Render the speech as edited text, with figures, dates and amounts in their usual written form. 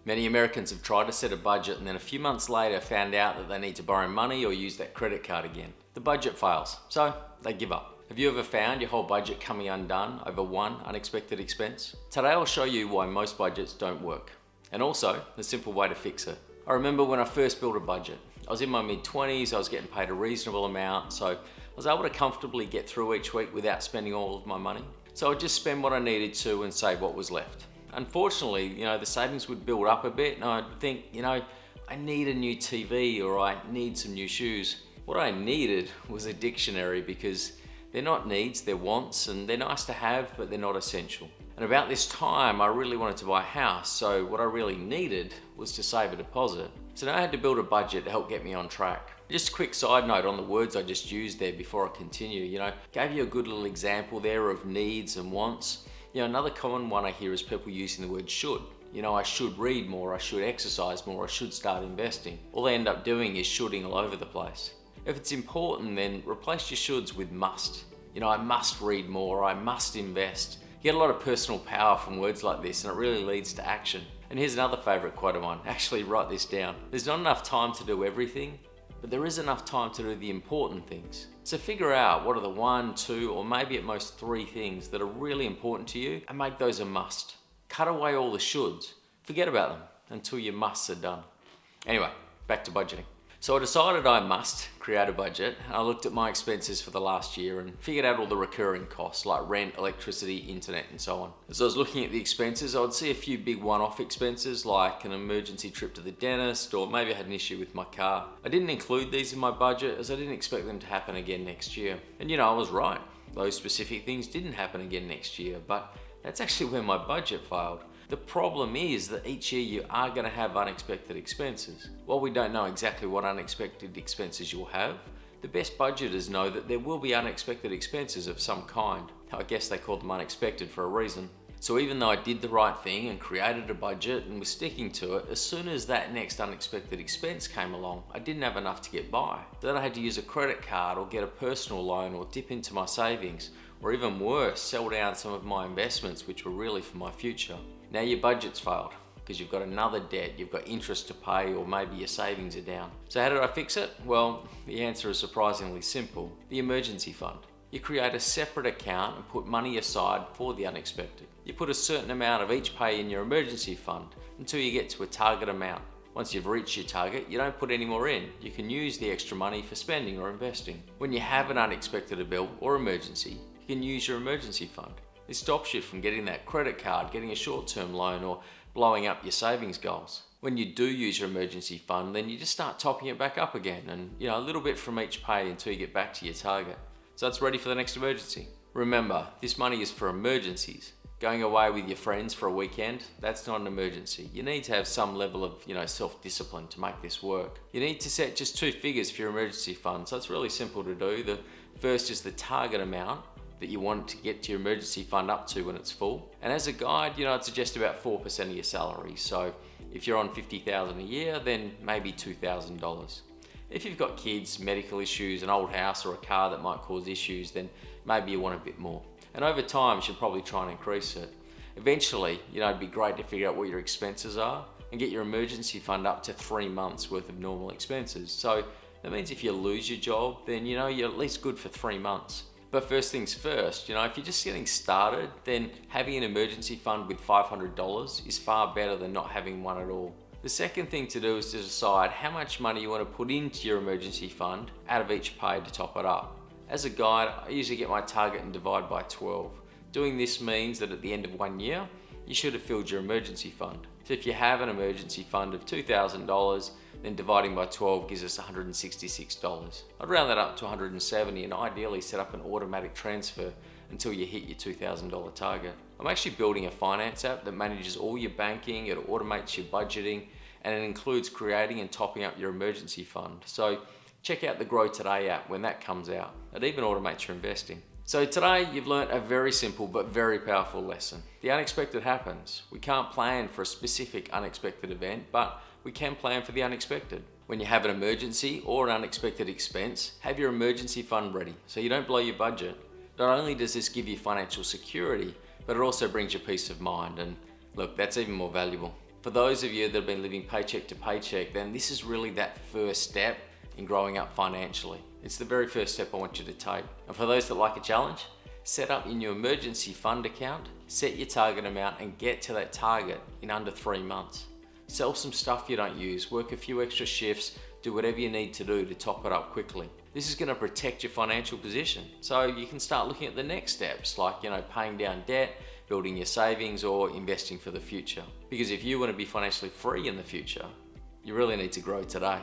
Many Americans have tried to set a budget and then a few months later found out that they need to borrow money or use that credit card again. The budget fails, so they give up. Have you ever found your whole budget coming undone over one unexpected expense? Today I'll show you why most budgets don't work, and also the simple way to fix it. I remember when I first built a budget. I was in my mid-20s, I was getting paid a reasonable amount, so I was able to comfortably get through each week without spending all of my money. So I'd just spend what I needed to and save what was left. Unfortunately, the savings would build up a bit and I'd think, I need a new TV or I need some new shoes. What I needed was a dictionary because they're not needs, they're wants, and they're nice to have, but they're not essential. And about this time, I really wanted to buy a house, so what I really needed was to save a deposit. So now I had to build a budget to help get me on track. Just a quick side note on the words I just used there before I continue. Gave you a good little example there of needs and wants. Another common one I hear is people using the word should. I should read more, I should exercise more, I should start investing. All they end up doing is shoulding all over the place. If it's important, then replace your shoulds with must. I must read more, I must invest. You get a lot of personal power from words like this and it really leads to action. And here's another favourite quote of mine. Actually, write this down. There's not enough time to do everything, but there is enough time to do the important things. So figure out what are the 1, 2, or maybe at most 3 things that are really important to you and make those a must. Cut away all the shoulds. Forget about them until your musts are done. Anyway, back to budgeting. So I decided I must create a budget. I looked at my expenses for the last year and figured out all the recurring costs like rent, electricity, internet, and so on. As I was looking at the expenses, I would see a few big one-off expenses like an emergency trip to the dentist, or maybe I had an issue with my car. I didn't include these in my budget as I didn't expect them to happen again next year. And I was right. Those specific things didn't happen again next year, but that's actually where my budget failed. The problem is that each year you are going to have unexpected expenses. While we don't know exactly what unexpected expenses you'll have, the best budgeters know that there will be unexpected expenses of some kind. I guess they call them unexpected for a reason. So even though I did the right thing and created a budget and was sticking to it, as soon as that next unexpected expense came along, I didn't have enough to get by. Then I had to use a credit card or get a personal loan or dip into my savings, or even worse, sell down some of my investments which were really for my future. Now your budget's failed because you've got another debt, you've got interest to pay, or maybe your savings are down. So how did I fix it? Well, the answer is surprisingly simple. The emergency fund. You create a separate account and put money aside for the unexpected. You put a certain amount of each pay in your emergency fund until you get to a target amount. Once you've reached your target, you don't put any more in. You can use the extra money for spending or investing. When you have an unexpected bill or emergency, you can use your emergency fund. This stops you from getting that credit card, getting a short-term loan, or blowing up your savings goals. When you do use your emergency fund, then you just start topping it back up again and a little bit from each pay until you get back to your target. So it's ready for the next emergency. Remember, this money is for emergencies. Going away with your friends for a weekend, that's not an emergency. You need to have some level of self-discipline to make this work. You need to set just 2 figures for your emergency fund, so it's really simple to do. The first is the target amount that you want to get your emergency fund up to when it's full. And as a guide, I'd suggest about 4% of your salary. So if you're on $50,000 a year, then maybe $2,000. If you've got kids, medical issues, an old house, or a car that might cause issues, then maybe you want a bit more. And over time, you should probably try and increase it. Eventually, it'd be great to figure out what your expenses are and get your emergency fund up to 3 months worth of normal expenses. So that means if you lose your job, then you're at least good for 3 months. But first things first, if you're just getting started, then having an emergency fund with $500 is far better than not having one at all. The second thing to do is to decide how much money you want to put into your emergency fund out of each pay to top it up. As a guide, I usually get my target and divide by 12. Doing this means that at the end of 1 year, you should have filled your emergency fund. So if you have an emergency fund of $2,000, then dividing by 12 gives us $166. I'd round that up to $170 and ideally set up an automatic transfer until you hit your $2,000 target. I'm actually building a finance app that manages all your banking, it automates your budgeting, and it includes creating and topping up your emergency fund. So check out the Grow Today app when that comes out. It even automates your investing. So today you've learnt a very simple but very powerful lesson. The unexpected happens. We can't plan for a specific unexpected event, but we can plan for the unexpected. When you have an emergency or an unexpected expense, have your emergency fund ready so you don't blow your budget. Not only does this give you financial security, but it also brings you peace of mind. And look, that's even more valuable. For those of you that have been living paycheck to paycheck, then this is really that first step in growing up financially. It's the very first step I want you to take. And for those that like a challenge, set up in your emergency fund account, set your target amount and get to that target in under 3 months. Sell some stuff you don't use, work a few extra shifts, do whatever you need to do to top it up quickly. This is going to protect your financial position. So you can start looking at the next steps like, paying down debt, building your savings or investing for the future. Because if you want to be financially free in the future, you really need to grow today.